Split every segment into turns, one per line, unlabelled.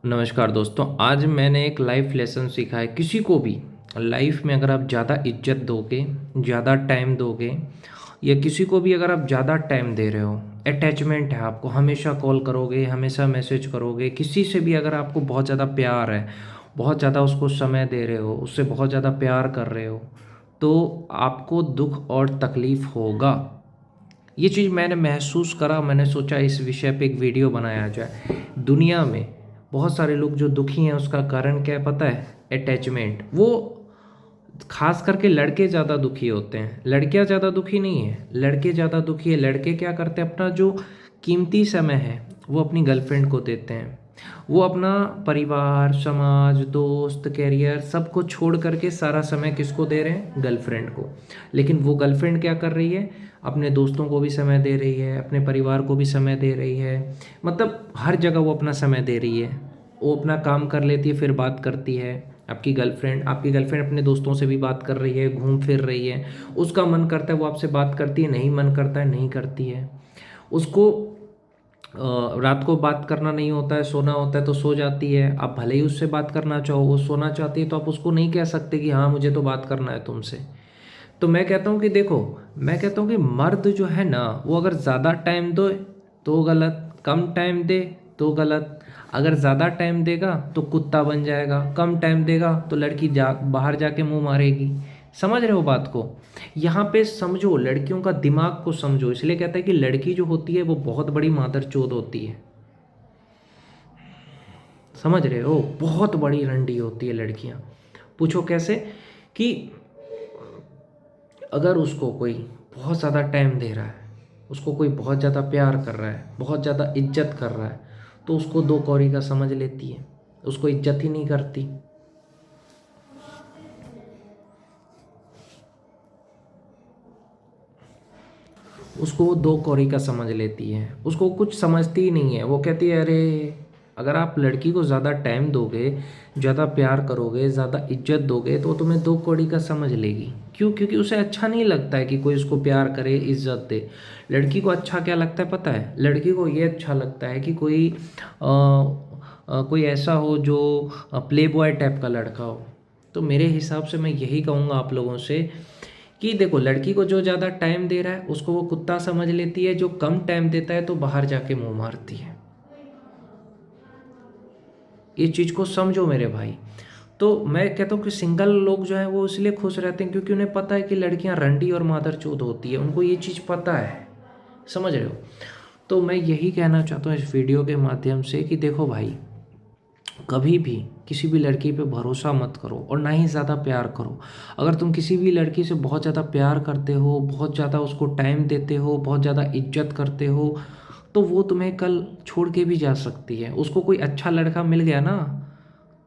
नमस्कार दोस्तों। आज मैंने एक लाइफ लेसन सीखा है। किसी को भी लाइफ में अगर आप ज़्यादा इज्जत दोगे, ज़्यादा टाइम दोगे, या किसी को भी अगर आप ज़्यादा टाइम दे रहे हो, अटैचमेंट है आपको, हमेशा कॉल करोगे, हमेशा मैसेज करोगे, किसी से भी अगर आपको बहुत ज़्यादा प्यार है, बहुत ज़्यादा उसको समय दे रहे हो, उससे बहुत ज़्यादा प्यार कर रहे हो, तो आपको दुख और तकलीफ़ होगा। ये चीज़ मैंने महसूस करा। मैंने सोचा इस विषय पे एक वीडियो बनाया जाए। दुनिया में बहुत सारे लोग जो दुखी हैं, उसका कारण क्या है पता है? अटैचमेंट। वो खास करके लड़के ज़्यादा दुखी होते हैं, लड़कियां ज़्यादा दुखी नहीं है, लड़के ज़्यादा दुखी है। लड़के क्या करते हैं, अपना जो कीमती समय है वो अपनी गर्लफ्रेंड को देते हैं। वो अपना परिवार, समाज, दोस्त, कैरियर सबको छोड़ करके सारा समय किसको दे रहे हैं? गर्लफ्रेंड को। लेकिन वो गर्लफ्रेंड क्या कर रही है? अपने दोस्तों को भी समय दे रही है, अपने परिवार को भी समय दे रही है, मतलब हर जगह वो अपना समय दे रही है। वो अपना काम कर लेती है, फिर बात करती है। आपकी गर्लफ्रेंड अपने दोस्तों से भी बात कर रही है, घूम फिर रही है। उसका मन करता है वो आपसे बात करती है, नहीं मन करता है नहीं करती है। उसको रात को बात करना नहीं होता है, सोना होता है तो सो जाती है। आप भले ही उससे बात करना चाहो, वो सोना चाहती है, तो आप उसको नहीं कह सकते कि हाँ मुझे तो बात करना है तुमसे। तो मैं कहता हूँ कि देखो, मैं कहता हूँ कि मर्द जो है ना, वो अगर ज़्यादा टाइम दो तो गलत, कम टाइम दे तो गलत। अगर ज़्यादा टाइम देगा तो कुत्ता बन जाएगा, कम टाइम देगा तो लड़की बाहर जाके मुंह मारेगी। समझ रहे हो बात को? यहाँ पे समझो, लड़कियों का दिमाग को समझो। इसलिए कहता है कि लड़की जो होती है वो बहुत बड़ी मादरचोद होती है। समझ रहे हो? बहुत बड़ी रंडी होती है लड़कियाँ। पूछो कैसे? कि अगर उसको कोई बहुत ज़्यादा टाइम दे रहा है, उसको कोई बहुत ज़्यादा प्यार कर रहा है, बहुत ज़्यादा इज्जत कर रहा है, तो उसको दो कौड़ी का समझ लेती है, उसको इज्जत ही नहीं करती। उसको वो दो कौड़ी का समझ लेती है, उसको कुछ समझती ही नहीं है। वो कहती है अरे, अगर आप लड़की को ज़्यादा टाइम दोगे, ज़्यादा प्यार करोगे, ज़्यादा इज्जत दोगे, तो वो तुम्हें दो कौड़ी का समझ लेगी। क्यों? क्योंकि उसे अच्छा नहीं लगता है कि कोई उसको प्यार करे, इज्जत दे। लड़की को अच्छा क्या लगता है पता है? लड़की को ये अच्छा लगता है कि कोई ऐसा हो जो प्ले बॉय टाइप का लड़का हो। तो मेरे हिसाब से मैं यही कहूँगा आप लोगों से कि देखो, लड़की को जो ज़्यादा टाइम दे रहा है उसको वो कुत्ता समझ लेती है, जो कम टाइम देता है तो बाहर जाके मुंह मारती है। ये चीज़ को समझो मेरे भाई। तो मैं कहता हूँ कि सिंगल लोग जो हैं वो इसलिए खुश रहते हैं क्योंकि उन्हें पता है कि लड़कियां रंडी और मादरचोद होती है। उनको ये चीज़ पता है। समझ रहे हो? तो मैं यही कहना चाहता हूँ इस वीडियो के माध्यम से कि देखो भाई, कभी भी किसी भी लड़की पे भरोसा मत करो और ना ही ज़्यादा प्यार करो। अगर तुम किसी भी लड़की से बहुत ज़्यादा प्यार करते हो, बहुत ज़्यादा उसको टाइम देते हो, बहुत ज़्यादा इज्जत करते हो, तो वो तुम्हें कल छोड़ के भी जा सकती है। उसको कोई अच्छा लड़का मिल गया ना,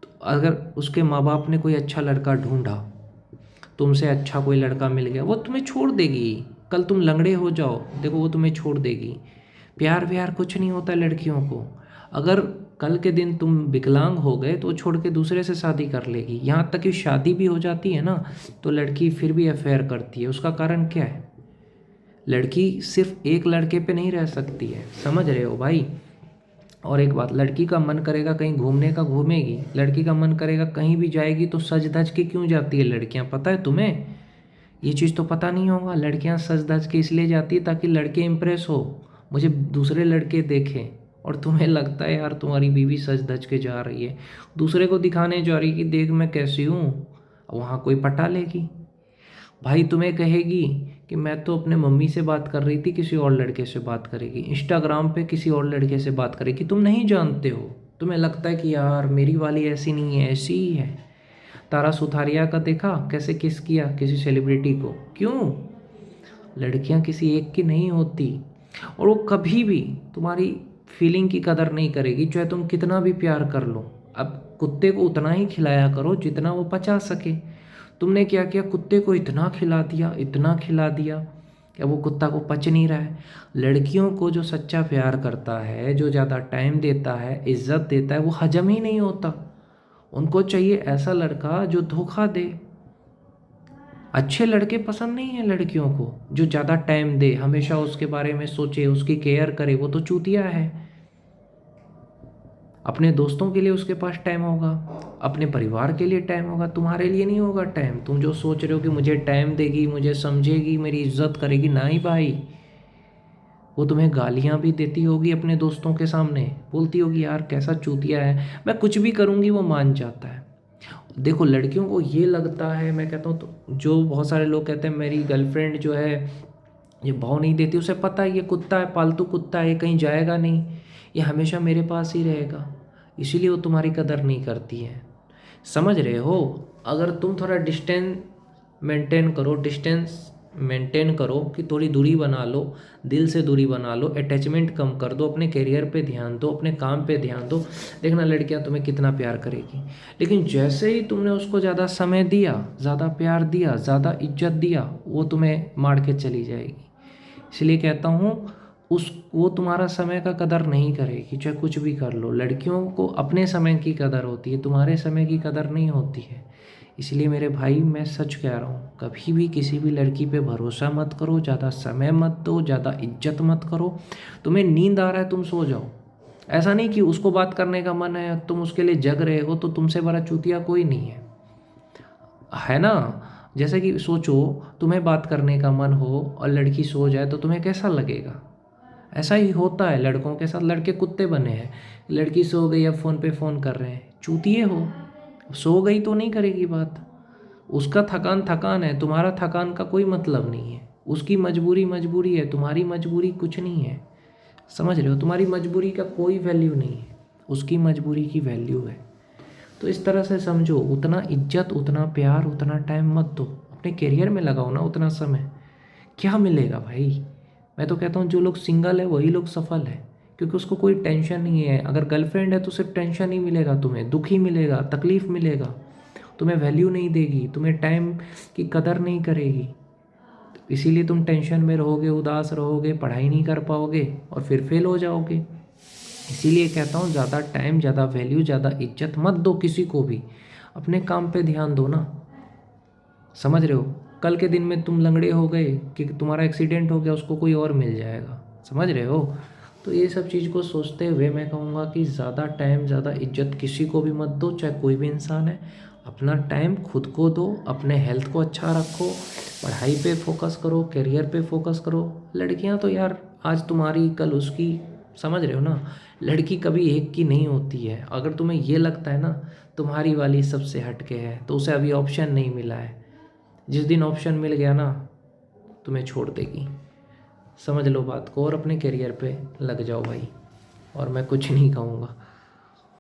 तो अगर उसके माँ बाप ने कोई अच्छा लड़का ढूंढा, तुमसे अच्छा कोई लड़का मिल गया, वो तुम्हें छोड़ देगी। कल तुम लंगड़े हो जाओ, देखो वो तुम्हें छोड़ देगी। प्यार व्यार कुछ नहीं होता है लड़कियों को। अगर कल के दिन तुम विकलांग हो गए तो वो छोड़ के दूसरे से शादी कर लेगी। यहाँ तक कि शादी भी हो जाती है ना, तो लड़की फिर भी अफेयर करती है। उसका कारण क्या है? लड़की सिर्फ एक लड़के पे नहीं रह सकती है। समझ रहे हो भाई? और एक बात, लड़की का मन करेगा कहीं घूमने का, घूमेगी। लड़की का मन करेगा कहीं भी जाएगी तो सज धज के क्यों जाती है लड़कियां, पता है तुम्हें? ये चीज़ तो पता नहीं होगा। लड़कियां सज धज के इसलिए जाती है ताकि लड़के इंप्रेस हो, मुझे दूसरे लड़के देखें। और तुम्हें लगता है यार तुम्हारी बीवी सज धज के जा रही है, दूसरे को दिखाने जा रही है कि देख मैं कैसी हूँ, वहाँ कोई पटा लेगी। भाई तुम्हें कहेगी कि मैं तो अपने मम्मी से बात कर रही थी, किसी और लड़के से बात करेगी, इंस्टाग्राम पे किसी और लड़के से बात करेगी। तुम नहीं जानते हो। तुम्हें लगता है कि यार मेरी वाली ऐसी नहीं है, ऐसी ही है। तारा सुथारिया का देखा कैसे किस किया किसी सेलिब्रिटी को? क्यों? लड़कियां किसी एक की नहीं होती। और वो कभी भी तुम्हारी फीलिंग की कदर नहीं करेगी, चाहे तुम कितना भी प्यार कर लो। अब कुत्ते को उतना ही खिलाया करो जितना वो पचा सके। तुमने क्या किया? कुत्ते को इतना खिला दिया, इतना खिला दिया, क्या वो कुत्ता को पच नहीं रहा है? लड़कियों को जो सच्चा प्यार करता है, जो ज़्यादा टाइम देता है, इज्जत देता है, वो हजम ही नहीं होता। उनको चाहिए ऐसा लड़का जो धोखा दे। अच्छे लड़के पसंद नहीं है लड़कियों को। जो ज़्यादा टाइम दे, हमेशा उसके बारे में सोचे, उसकी केयर करे, वो तो चूतिया है। अपने दोस्तों के लिए उसके पास टाइम होगा, अपने परिवार के लिए टाइम होगा, तुम्हारे लिए नहीं होगा टाइम। तुम जो सोच रहे हो कि मुझे टाइम देगी, मुझे समझेगी, मेरी इज्जत करेगी, ना ही भाई। वो तुम्हें गालियाँ भी देती होगी अपने दोस्तों के सामने, बोलती होगी यार कैसा चूतिया है, मैं कुछ भी करूँगी वो मान जाता है। देखो लड़कियों को ये लगता है, मैं कहता हूँ, तो जो बहुत सारे लोग कहते हैं मेरी गर्लफ्रेंड जो है ये भाव नहीं देती, उसे पता है ये कुत्ता है, पालतू कुत्ता है, ये कहीं जाएगा नहीं, ये हमेशा मेरे पास ही रहेगा, इसीलिए वो तुम्हारी कदर नहीं करती है। समझ रहे हो? अगर तुम थोड़ा डिस्टेंस मेंटेन करो कि थोड़ी दूरी बना लो, दिल से दूरी बना लो, अटैचमेंट कम कर दो, अपने करियर पे ध्यान दो, अपने काम पे ध्यान दो, देखना लड़कियां तुम्हें कितना प्यार करेगी। लेकिन जैसे ही तुमने उसको ज़्यादा समय दिया, ज़्यादा प्यार दिया, ज़्यादा इज्जत दिया, वो तुम्हें मार के चली जाएगी। इसलिए कहता हूँ उस वो तुम्हारा समय का कदर नहीं करेगी, चाहे कुछ भी कर लो। लड़कियों को अपने समय की कदर होती है, तुम्हारे समय की कदर नहीं होती है। इसलिए मेरे भाई मैं सच कह रहा हूँ, कभी भी किसी भी लड़की पे भरोसा मत करो, ज़्यादा समय मत दो, ज़्यादा इज्जत मत करो। तुम्हें नींद आ रहा है तुम सो जाओ, ऐसा नहीं कि उसको बात करने का मन है तुम उसके लिए जग रहे हो, तो तुमसे बड़ा चूतिया कोई नहीं है ना? जैसे कि सोचो तुम्हें बात करने का मन हो और लड़की सो जाए तो तुम्हें कैसा लगेगा? ऐसा ही होता है लड़कों के साथ, लड़के कुत्ते बने हैं। लड़की सो गई, अब फ़ोन पे फ़ोन कर रहे हैं, चूतिए हो। सो गई तो नहीं करेगी बात, उसका थकान थकान है, तुम्हारा थकान का कोई मतलब नहीं है। उसकी मजबूरी मजबूरी है, तुम्हारी मजबूरी कुछ नहीं है। समझ रहे हो? तुम्हारी मजबूरी का कोई वैल्यू नहीं है, उसकी मजबूरी की वैल्यू है। तो इस तरह से समझो, उतना इज्जत, उतना प्यार, उतना टाइम मत दो, अपने करियर में लगाओ ना उतना समय। क्या मिलेगा भाई? मैं तो कहता हूँ जो लोग सिंगल है वही लोग सफल है, क्योंकि उसको कोई टेंशन नहीं है। अगर गर्लफ्रेंड है तो सिर्फ टेंशन ही मिलेगा, तुम्हें दुख ही मिलेगा, तकलीफ मिलेगा, तुम्हें वैल्यू नहीं देगी, तुम्हें टाइम की कदर नहीं करेगी। इसीलिए तुम टेंशन में रहोगे, उदास रहोगे, पढ़ाई नहीं कर पाओगे और फिर फेल हो जाओगे। इसीलिए कहता हूँ ज़्यादा टाइम, ज़्यादा वैल्यू, ज़्यादा इज्जत मत दो किसी को भी, अपने काम पे ध्यान दो ना। समझ रहे हो? कल के दिन में तुम लंगड़े हो गए कि तुम्हारा एक्सीडेंट हो गया, उसको कोई और मिल जाएगा। समझ रहे हो? तो ये सब चीज़ को सोचते हुए मैं कहूँगा कि ज़्यादा टाइम, ज़्यादा इज्जत किसी को भी मत दो, चाहे कोई भी इंसान है। अपना टाइम खुद को दो, अपने हेल्थ को अच्छा रखो, पढ़ाई पे फोकस करो, करियर पे फोकस करो। लड़कियां तो यार आज तुम्हारी कल उसकी, समझ रहे हो ना? लड़की कभी एक की नहीं होती है। अगर तुम्हें ये लगता है ना तुम्हारी वाली सबसे हटके है, तो उसे अभी ऑप्शन नहीं मिला है। जिस दिन ऑप्शन मिल गया ना, तुम्हें छोड़ देगी। समझ लो बात को और अपने करियर पे लग जाओ भाई, और मैं कुछ नहीं कहूँगा।